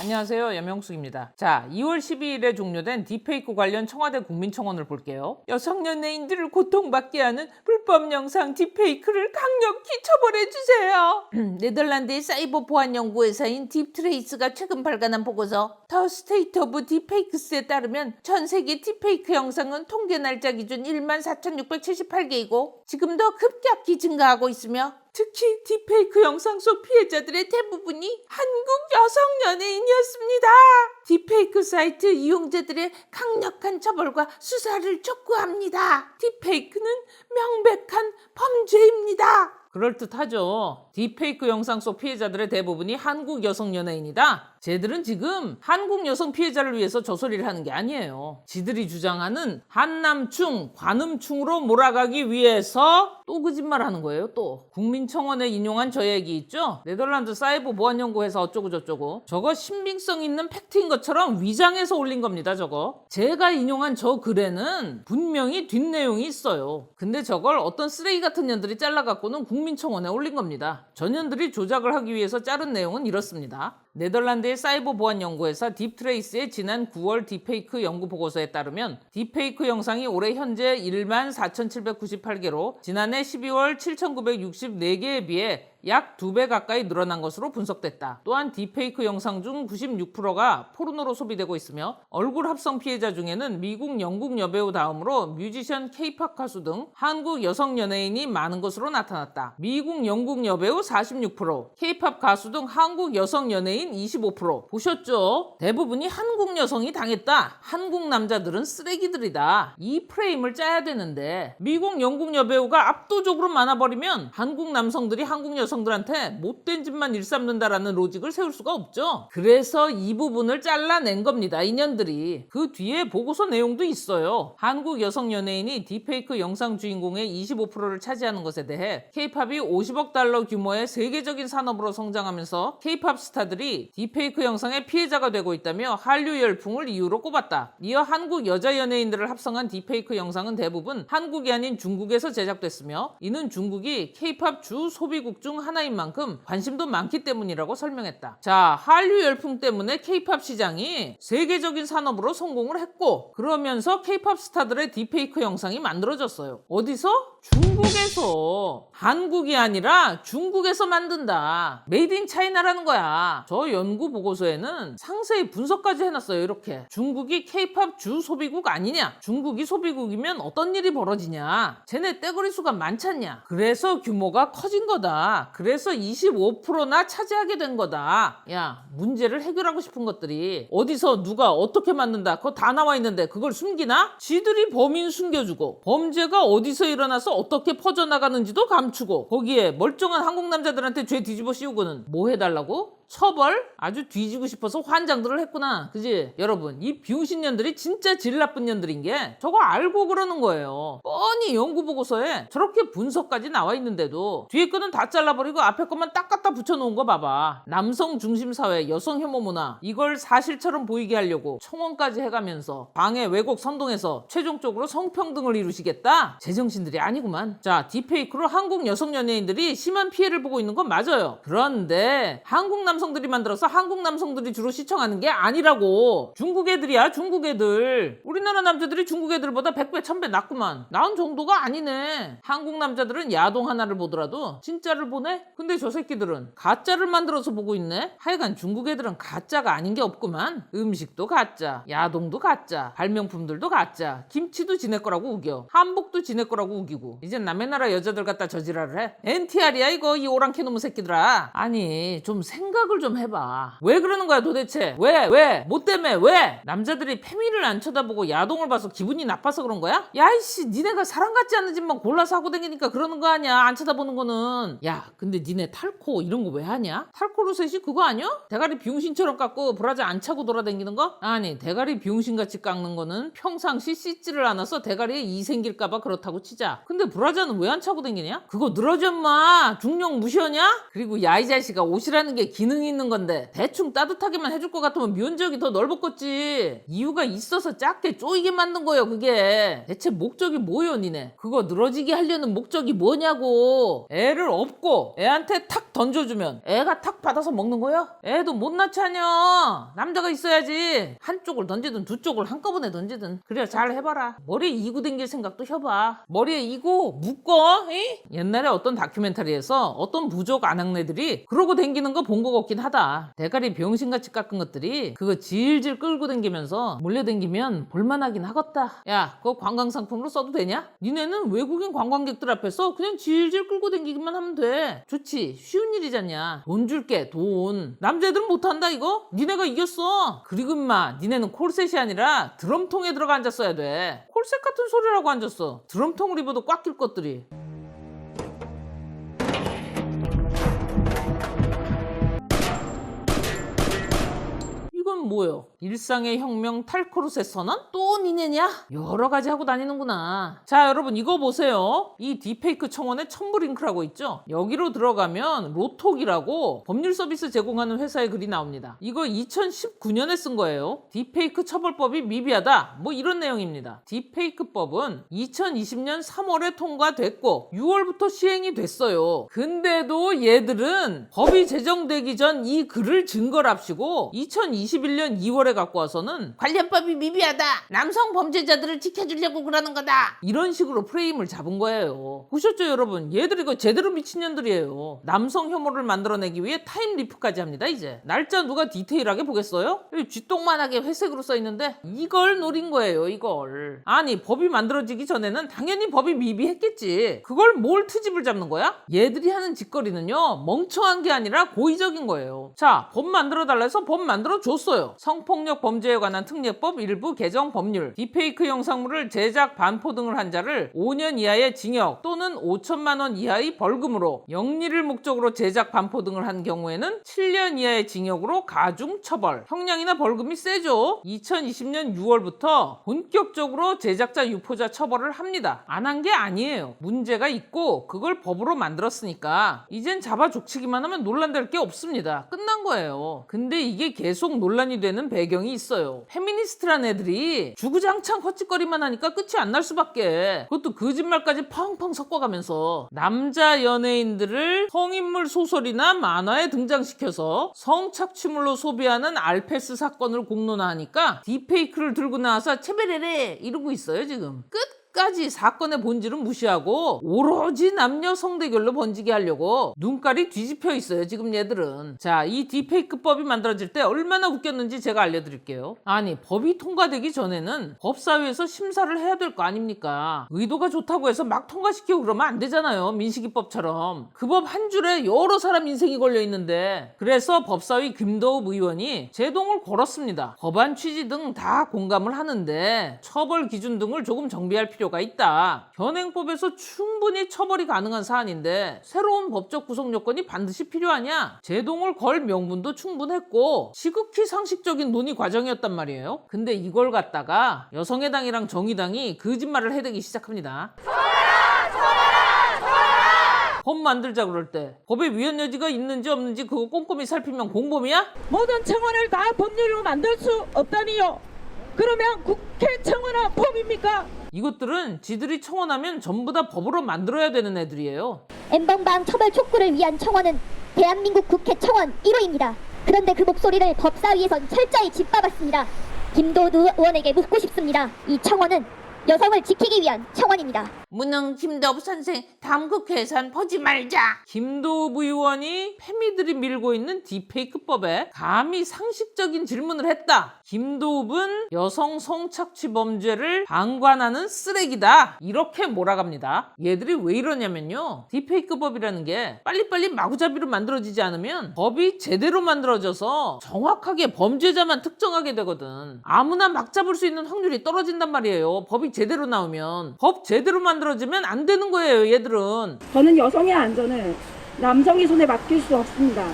안녕하세요, 염영숙입니다. 자, 2월 12일에 종료된 딥페이크 관련 청와대 국민청원을 볼게요. 여성 연예인들을 고통받게 하는 불법 영상 딥페이크를 강력히 처벌해주세요. 네덜란드의 사이버 보안 연구회사인 딥트레이스가 최근 발간한 보고서 더 스테이트 오브 딥페이크스에 따르면 전 세계 딥페이크 영상은 통계 날짜 기준 14,678개이고 지금도 급격히 증가하고 있으며 특히 딥페이크 영상 속 피해자들의 대부분이 한국 여성 연예인이었습니다. 딥페이크 사이트 이용자들의 강력한 처벌과 수사를 촉구합니다. 딥페이크는 명백한 범죄입니다. 그럴듯하죠. 딥페이크 영상 속 피해자들의 대부분이 한국 여성 연예인이다. 쟤들은 지금 한국 여성 피해자를 위해서 저 소리를 하는 게 아니에요. 지들이 주장하는 한남충, 관음충으로 몰아가기 위해서 또 거짓말 하는 거예요. 또 국민청원에 인용한 저 얘기 있죠? 네덜란드 사이버 보안연구회사 어쩌고저쩌고 저거 신빙성 있는 팩트인 것처럼 위장해서 올린 겁니다. 저거 제가 인용한 저 글에는 분명히 뒷내용이 있어요. 근데 저걸 어떤 쓰레기 같은 년들이 잘라갖고는 국민청원에 올린 겁니다. 저 년들이 조작을 하기 위해서 자른 내용은 이렇습니다. 네덜란드의 사이버 보안 연구회사 딥트레이스의 지난 9월 딥페이크 연구 보고서에 따르면 딥페이크 영상이 올해 현재 14,798개로 지난해 12월 7,964개에 비해 약 2배 가까이 늘어난 것으로 분석됐다. 또한 딥페이크 영상 중 96%가 포르노로 소비되고 있으며 얼굴 합성 피해자 중에는 미국, 영국 여배우 다음으로 뮤지션, 케이팝 가수 등 한국 여성 연예인이 많은 것으로 나타났다. 미국, 영국 여배우 46%, 케이팝 가수 등 한국 여성 연예인 25%. 보셨죠? 대부분이 한국 여성이 당했다. 한국 남자들은 쓰레기들이다. 이 프레임을 짜야 되는데 미국, 영국 여배우가 압도적으로 많아버리면 한국 남성들이 한국 여성들한테 못된 짓만 일삼는다라는 로직을 세울 수가 없죠. 그래서 이 부분을 잘라낸 겁니다. 인연들이. 그 뒤에 보고서 내용도 있어요. 한국 여성 연예인이 딥페이크 영상 주인공의 25%를 차지하는 것에 대해 K-팝이 50억 달러 규모의 세계적인 산업으로 성장하면서 K-팝 스타들이 딥페이크 영상의 피해자가 되고 있다며 한류 열풍을 이유로 꼽았다. 이어 한국 여자 연예인들을 합성한 딥페이크 영상은 대부분 한국이 아닌 중국에서 제작됐으며 이는 중국이 K-팝 주 소비국 중 하나인 만큼 관심도 많기 때문이라고 설명했다. 자, 한류 열풍 때문에 K-팝 시장이 세계적인 산업으로 성공을 했고 그러면서 K-팝 스타들의 딥페이크 영상이 만들어졌어요. 어디서? 중국에서. 한국이 아니라 중국에서 만든다. 메이드 인 차이나라는 거야. 저 연구 보고서에는 상세히 분석까지 해놨어요. 이렇게 중국이 K-팝 주 소비국 아니냐, 중국이 소비국이면 어떤 일이 벌어지냐, 쟤네 떼거리 수가 많잖냐, 그래서 규모가 커진 거다. 그래서 25%나 차지하게 된 거다. 야, 문제를 해결하고 싶은 것들이 어디서 누가 어떻게 만든다 그거 다 나와 있는데 그걸 숨기나? 지들이 범인 숨겨주고 범죄가 어디서 일어나서 어떻게 퍼져나가는지도 감추고 거기에 멀쩡한 한국 남자들한테 죄 뒤집어 씌우고는 뭐 해달라고? 처벌? 아주 뒤지고 싶어서 환장들을 했구나. 그지? 여러분, 이 비용신년들이 진짜 질 나쁜 년들인 게 저거 알고 그러는 거예요. 뻔히 연구보고서에 저렇게 분석까지 나와 있는데도 뒤에 거는 다 잘라버리고 앞에 것만 딱 갖다 붙여놓은 거 봐봐. 남성 중심 사회, 여성 혐오 문화 이걸 사실처럼 보이게 하려고 청원까지 해가면서 방해 왜곡 선동해서 최종적으로 성평등을 이루시겠다? 제정신들이 아니구만. 자, 딥페이크로 한국 여성 연예인들이 심한 피해를 보고 있는 건 맞아요. 그런데 한국 남성들이 만들어서 한국 남성들이 주로 시청하는 게 아니라고. 중국 애들이야, 중국 애들. 우리나라 남자들이 중국 애들보다 100배, 1000배 낫구만. 나은 정도가 아니네. 한국 남자들은 야동 하나를 보더라도 진짜를 보네? 근데 저 새끼들은 가짜를 만들어서 보고 있네? 하여간 중국 애들은 가짜가 아닌 게 없구만. 음식도 가짜, 야동도 가짜, 발명품들도 가짜, 김치도 지네 거라고 우겨, 한복도 지네 거라고 우기고 이젠 남의 나라 여자들 갖다 저지랄을 해. NTR이야 이거, 이 오랑캐 놈의 새끼들아. 아니, 좀 생각을 좀 해봐. 왜 그러는 거야 도대체? 왜? 뭐 때문에? 왜? 남자들이 페미를 안 쳐다보고 야동을 봐서 기분이 나빠서 그런 거야? 야 이씨, 니네가 사람 같지 않은 짓만 골라서 하고 다니니까 그러는 거 아니야. 안 쳐다보는 거는. 야, 근데 니네 탈코 이런 거 왜 하냐? 탈코 루셋이 그거 아니야? 대가리 비용신처럼 깎고 브라자 안 차고 돌아다니는 거? 아니, 대가리 비용신같이 깎는 거는 평상시 씻지를 않아서 대가리에 이 생길까봐 그렇다고 치자. 근데 브라자는 왜 안 차고 다니냐? 그거 늘어져 마. 중력 무시하냐? 그리고 야 이 자식아, 옷이라는 게 기능 재능이 있는 건데 대충 따뜻하게만 해줄 것 같으면 면적이 더 넓었겠지. 이유가 있어서 작게 쪼이게 만든 거예요. 그게 대체 목적이 뭐예요 니네? 그거 늘어지게 하려는 목적이 뭐냐고. 애를 업고 애한테 탁 던져주면 애가 탁 받아서 먹는 거야? 애도 못나지 않냐. 남자가 있어야지. 한쪽을 던지든 두 쪽을 한꺼번에 던지든. 그래 잘 해봐라. 머리에 이고 댕길 생각도 해봐. 머리에 이고 묶어. 에? 옛날에 어떤 다큐멘터리에서 어떤 부족 아낙네들이 그러고 댕기는 거 본 거 같긴 하다. 대가리 병신같이 깎은 것들이 그거 질질 끌고 댕기면서 몰려 댕기면 볼만하긴 하겠다. 야 그거 관광상품으로 써도 되냐? 니네는 외국인 관광객들 앞에서 그냥 질질 끌고 댕기기만 하면 돼. 좋지. 쉬운 일이잖냐. 돈 줄게 돈. 남자애들은 못한다 이거? 니네가 이겼어. 그리고 임마 니네는 콜셋이 아니라 드럼통에 들어가 앉았어야 돼. 콜셋 같은 소리라고 앉았어. 드럼통을 입어도 꽉 낄 것들이. 이건 뭐요? 일상의 혁명 탈코르셋 선언? 또 니네냐? 여러 가지 하고 다니는구나. 자 여러분 이거 보세요. 이 딥페이크 청원의 첨부링크라고 있죠? 여기로 들어가면 로톡이라고 법률 서비스 제공하는 회사의 글이 나옵니다. 이거 2019년에 쓴 거예요. 딥페이크 처벌법이 미비하다 뭐 이런 내용입니다. 딥페이크법은 2020년 3월에 통과됐고 6월부터 시행이 됐어요. 근데도 얘들은 법이 제정되기 전 이 글을 증거랍시고 2021년 2월에 갖고 와서는 관련법이 미비하다. 남성 범죄자들을 지켜주려고 그러는 거다. 이런 식으로 프레임을 잡은 거예요. 보셨죠 여러분? 얘들 이거 제대로 미친년들이에요. 남성 혐오를 만들어내기 위해 타임리프까지 합니다 이제. 날짜 누가 디테일하게 보겠어요? 쥐똥만하게 회색으로 써있는데 이걸 노린 거예요 이걸. 아니 법이 만들어지기 전에는 당연히 법이 미비했겠지. 그걸 뭘 트집을 잡는 거야? 얘들이 하는 짓거리는요 멍청한 게 아니라 고의적인 거예요. 자 법 만들어달라 해서 법 만들어줬어요. 성폭력 범죄에 관한 특례법 일부 개정 법률. 딥페이크 영상물을 제작, 반포 등을 한 자를 5년 이하의 징역 또는 5천만 원 이하의 벌금으로, 영리를 목적으로 제작, 반포 등을 한 경우에는 7년 이하의 징역으로 가중 처벌. 형량이나 벌금이 세죠. 2020년 6월부터 본격적으로 제작자, 유포자 처벌을 합니다. 안 한 게 아니에요. 문제가 있고 그걸 법으로 만들었으니까 이젠 잡아 족치기만 하면 논란될 게 없습니다. 끝난 거예요. 근데 이게 계속 논란이 되는 배경이 있어요. 페미니스트란 애들이 주구장창 헛짓거리만 하니까 끝이 안 날 수밖에. 그것도 거짓말까지 펑펑 섞어가면서 남자 연예인들을 성인물 소설이나 만화에 등장시켜서 성착취물로 소비하는 알페스 사건을 공론화하니까 딥페이크를 들고 나와서 체베레레 이러고 있어요 지금. 끝까지 사건의 본질은 무시하고 오로지 남녀 성대결로 번지게 하려고 눈깔이 뒤집혀 있어요 지금 얘들은. 자, 이 딥페이크법이 만들어질 때 얼마나 웃겼는지 제가 알려드릴게요. 아니 법이 통과되기 전에는 법사위에서 심사를 해야 될 거 아닙니까? 의도가 좋다고 해서 막 통과시키고 그러면 안 되잖아요. 민식이법처럼. 그 법 한 줄에 여러 사람 인생이 걸려 있는데. 그래서 법사위 김도읍 의원이 제동을 걸었습니다. 법안 취지 등 다 공감을 하는데 처벌 기준 등을 조금 정비할 필요가 있다. 현행법에서 충분히 처벌이 가능한 사안인데 새로운 법적 구성 요건이 반드시 필요하냐? 제동을 걸 명분도 충분했고 지극히 상식적인 논의 과정이었단 말이에요. 근데 이걸 갖다가 여성의당이랑 정의당이 거짓말을 해대기 시작합니다. 법 만들자 그럴 때 법에 위헌 여지가 있는지 없는지 그거 꼼꼼히 살피면 공범이야? 모든 청원을 다 법률로 만들 수 없다니요. 그러면 국회 청원은 법입니까? 이것들은 지들이 청원하면 전부 다 법으로 만들어야 되는 애들이에요. N번방 처벌 촉구를 위한 청원은 대한민국 국회 청원 1호입니다. 그런데 그 목소리를 법사위에선 철저히 짓밟았습니다. 김도읍 의원에게 묻고 싶습니다. 이 청원은 여성을 지키기 위한 청원입니다. 무능 김도읍 선생 다음 국회에선 보지 말자. 김도읍 의원이 페미들이 밀고 있는 딥페이크법에 감히 상식적인 질문을 했다. 김도읍은 여성 성착취 범죄를 방관하는 쓰레기다. 이렇게 몰아갑니다. 얘들이 왜 이러냐면요. 딥페이크법이라는 게 빨리빨리 마구잡이로 만들어지지 않으면 법이 제대로 만들어져서 정확하게 범죄자만 특정하게 되거든. 아무나 막 잡을 수 있는 확률이 떨어진단 말이에요. 법이 제대로 나오면. 법 제대로 만들어지면 안 되는 거예요 얘들은. 저는 여성의 안전을 남성의 손에 맡길 수 없습니다.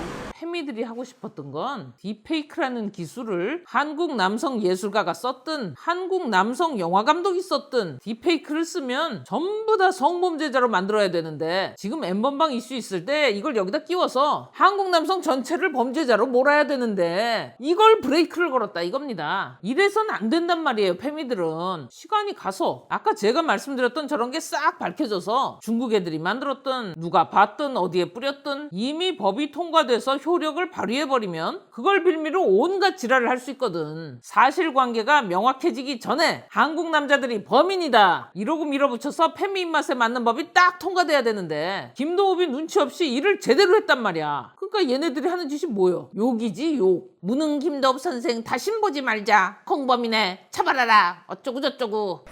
페미들이 하고 싶었던 건 딥페이크라는 기술을 한국 남성 예술가가 썼든 한국 남성 영화 감독이 썼든 딥페이크를 쓰면 전부 다 성범죄자로 만들어야 되는데 지금 N번방 이슈 있을 때 이걸 여기다 끼워서 한국 남성 전체를 범죄자로 몰아야 되는데 이걸 브레이크를 걸었다 이겁니다. 이래선 안 된단 말이에요. 페미들은 시간이 가서 아까 제가 말씀드렸던 저런 게 싹 밝혀져서 중국 애들이 만들었든 누가 봤든 어디에 뿌렸든 이미 법이 통과돼서 효력을 발휘해버리면 그걸 빌미로 온갖 지랄을 할 수 있거든. 사실관계가 명확해지기 전에 한국 남자들이 범인이다 이러고 밀어붙여서 페미 입맛에 맞는 법이 딱 통과돼야 되는데 김도읍이 눈치 없이 일을 제대로 했단 말이야. 그러니까 얘네들이 하는 짓이 뭐요? 욕이지 욕. 무능 김도읍 선생 다신 보지 말자. 공범이네. 처벌하라. 어쩌고 저쩌고.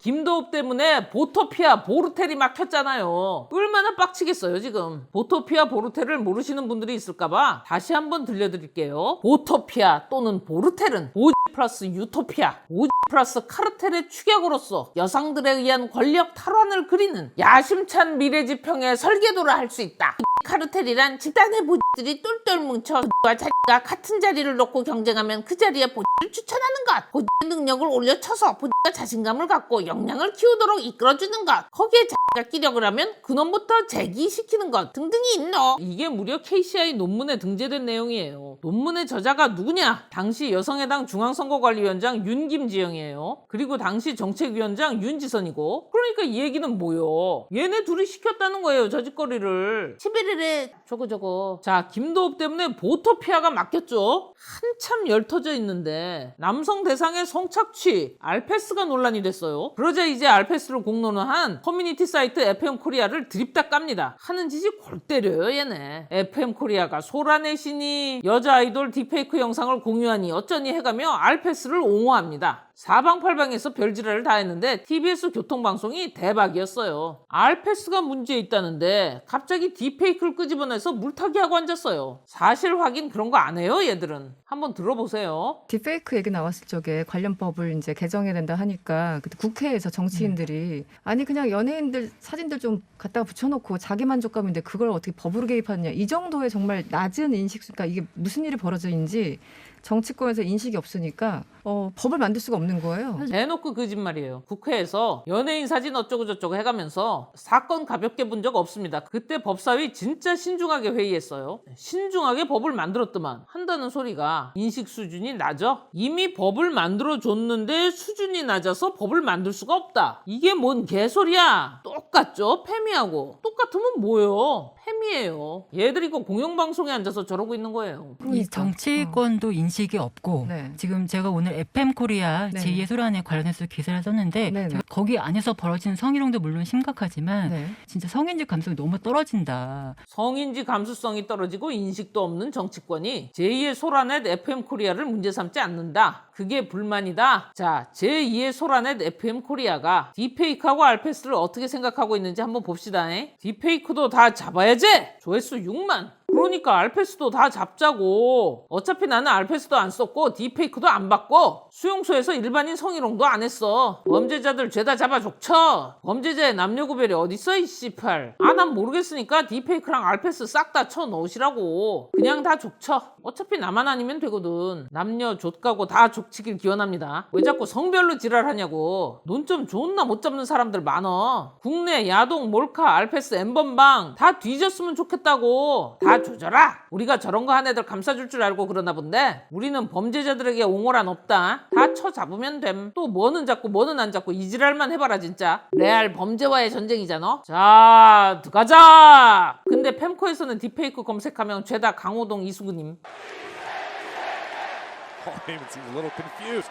김도읍 때문에 보토피아 보르텔이 막혔잖아요. 얼마나 빡치겠어요 지금. 보토피아 보르텔을 모르시는 분들이 있을까봐 다시 한번 들려드릴게요. 보토피아 또는 보르텔은 오지 플러스 유토피아, 오지 플러스 카르텔의 축약으로서 여성들에 의한 권력 탈환을 그리는 야심찬 미래지평의 설계도라 할 수 있다. 카르텔이란 집단의 보지들이 똘똘 뭉쳐 와 자기가 같은 자리를 놓고 경쟁하면 그 자리에 보지를 추천하는 것, 보지의 능력을 올려쳐서 보지가 자신감을 갖고 역량을 키우도록 이끌어주는 것, 거기에 자기가 끼력을 하면 그놈부터 제기시키는 것 등등이 있노. 이게 무려 KCI 논문에 등재된 내용이에요. 논문의 저자가 누구냐? 당시 여성해당 중앙선거관리위원장 윤김지영이에요. 그리고 당시 정책위원장 윤지선이고. 그러니까 이 얘기는 뭐요? 얘네 둘이 시켰다는 거예요 저 짓거리를. 11일에 저거. 자, 김도읍 때문에 보토피아가 막혔죠. 한참 열터져 있는데 남성 대상의 성착취 알페스가 논란이 됐어요. 그러자 이제 알페스를 공론화한 커뮤니티 사이트 FM코리아를 드립다 깝니다. 하는 짓이 골 때려요 얘네. FM코리아가 소라넷이니 여자 아이돌 딥페이크 영상을 공유하니 어쩌니 해가며 알페스를 옹호합니다. 사방팔방에서 별지랄을 다 했는데 TBS 교통방송이 대박이었어요. 알페스가 문제 있다는데 갑자기 딥페이크를 끄집어내서 물타기 하고 앉았어요. 사실 확인 그런 거 안 해요 얘들은. 한번 들어보세요. 딥페이크 얘기 나왔을 적에 관련 법을 이제 개정해야 된다 하니까 그때 국회에서 정치인들이 아니 그냥 연예인들 사진들 좀 갖다가 붙여놓고 자기 만족감인데 그걸 어떻게 법으로 개입하느냐 이 정도의 정말 낮은 인식, 그러니까 이게 무슨 일이 벌어져인지 정치권에서 인식이 없으니까 법을 만들 수가 없는 거예요. 대놓고 거짓말이에요. 국회에서 연예인 사진 어쩌고 저쩌고 해가면서 사건 가볍게 본 적 없습니다. 그때 법사위 진짜 신중하게 회의했어요. 신중하게 법을 만들었더만 한다는 소리가 인식 수준이 낮아? 이미 법을 만들어줬는데 수준이 낮아서 법을 만들 수가 없다. 이게 뭔 개소리야. 똑같죠? 페미하고. 똑같으면 뭐예요? 페미예요. 얘들이 이거 공영방송에 앉아서 저러고 있는 거예요. 이 정치권도 인식이 없고 네. 지금 제가 오늘 FM코리아 네. 제2의 소란에 관련해서 기사를 썼는데 네, 네. 제가 거기 안에서 벌어지는 성희롱도 물론 심각하지만 네. 진짜 성인지 감성이 너무 떨어진다. 성인지 감수성이 떨어지고 인식도 없는 정치권이 제2의 소라넷 FM코리아를 문제 삼지 않는다. 그게 불만이다. 자, 제2의 소라넷 FM코리아가 딥페이크하고 알페스를 어떻게 생각하고 있는지 한번 봅시다. 딥페이크도 다 잡아야지. 조회수 6만. 그러니까 알페스도 다 잡자고. 어차피 나는 알페스도 안 썼고 딥페이크도 안 받고 수용소에서 일반인 성희롱도 안 했어. 범죄자들 죄다 잡아 족쳐. 범죄자의 남녀구별이 어딨어 이 씨팔. 난 모르겠으니까 딥페이크랑 알페스 싹 다 쳐넣으시라고. 그냥 다 족쳐. 어차피 나만 아니면 되거든. 남녀 족가고 다 족치길 기원합니다. 왜 자꾸 성별로 지랄하냐고. 논점 존나 못 잡는 사람들 많어. 국내 야동 몰카 알페스 N번방 다 뒤졌으면 좋겠다고. 다 조져라. 우리가 저런 거 한 애들 감싸줄 줄 알고 그러나 본데 우리는 범죄자들에게 옹호란 없다. 다 쳐잡으면 됨. 또 뭐는 잡고 뭐는 안 잡고 이 지랄만 해봐라 진짜. 레알 범죄와의 전쟁이잖아. 자, 들어가자. 근데 fem코에서는 딥페이크 검색하면 죄다 강호동 이수근님. Heyman seems a little confused.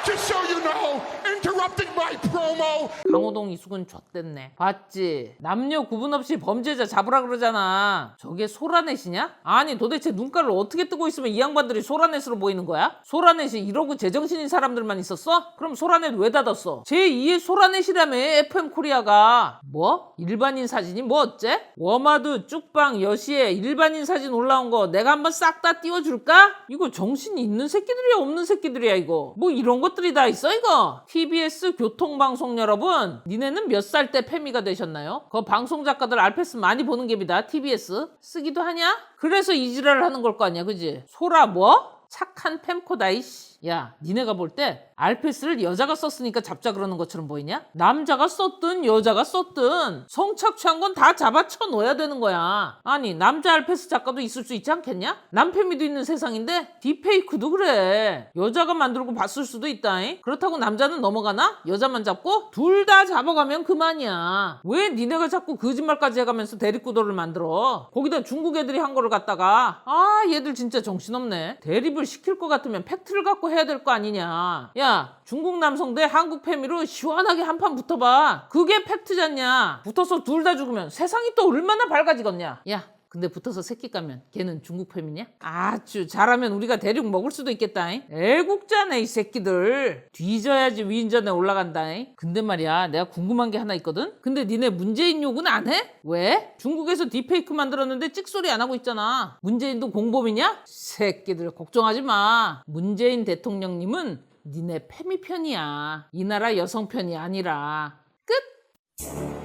Just so you know, interrupting my promo. 강호동 이수근 좆됐네. 봤지? 남녀 구분 없이 범죄자 잡으라 그러잖아. 저게 소라넷이냐? 아니 도대체 눈가를 어떻게 뜨고 있으면 이 양반들이 소라넷으로 보이는 거야? 소라넷이 이러고 제정신인 사람들만 있었어? 그럼 소라넷 왜 닫았어? 제2의 소라넷이라며 FM코리아가. 뭐? 일반인 사진이 뭐 어째? 워마드, 쭉방, 여시에 일반인 사진 올라온 거 내가 한번 싹 다 띄워줄까? 이거 정신이 있는 새끼들이야 없는 새끼들이야 이거. 뭐 이런 것들이 다 있어 이거? TV TBS 교통방송 여러분, 니네는 몇 살 때 페미가 되셨나요? 그 방송작가들 알패스 많이 보는 geb니다. TBS 쓰기도 하냐? 그래서 이 지랄을 하는 걸 거 아니야, 그지? 소라 뭐? 착한 팸코다 이씨. 야, 니네가 볼 때 알패스를 여자가 썼으니까 잡자 그러는 것처럼 보이냐? 남자가 썼든 여자가 썼든 성착취한 건 다 잡아쳐 놓아야 되는 거야. 아니, 남자 알패스 작가도 있을 수 있지 않겠냐? 남패미도 있는 세상인데 딥페이크도 그래. 여자가 만들고 봤을 수도 있다잉. 그렇다고 남자는 넘어가나? 여자만 잡고? 둘 다 잡아가면 그만이야. 왜 니네가 자꾸 거짓말까지 해가면서 대립구도를 만들어? 거기다 중국 애들이 한 거를 갖다가 얘들 진짜 정신없네. 대립을 시킬 것 같으면 팩트를 갖고 해야 될 거 아니냐. 야, 중국 남성 대 한국 패미로 시원하게 한판 붙어봐. 그게 팩트잖냐. 붙어서 둘 다 죽으면 세상이 또 얼마나 밝아지겠냐. 야, 근데 붙어서 새끼 까면 걔는 중국 패미냐? 아주 잘하면 우리가 대륙 먹을 수도 있겠다잉. 애국자네 이 새끼들. 뒤져야지 위인전에 올라간다잉. 근데 말이야, 내가 궁금한 게 하나 있거든. 근데 니네 문재인 욕은 안 해? 왜? 중국에서 딥페이크 만들었는데 찍소리 안 하고 있잖아. 문재인도 공범이냐? 새끼들 걱정하지 마. 문재인 대통령님은 니네 패미 편이야. 이 나라 여성 편이 아니라. 끝.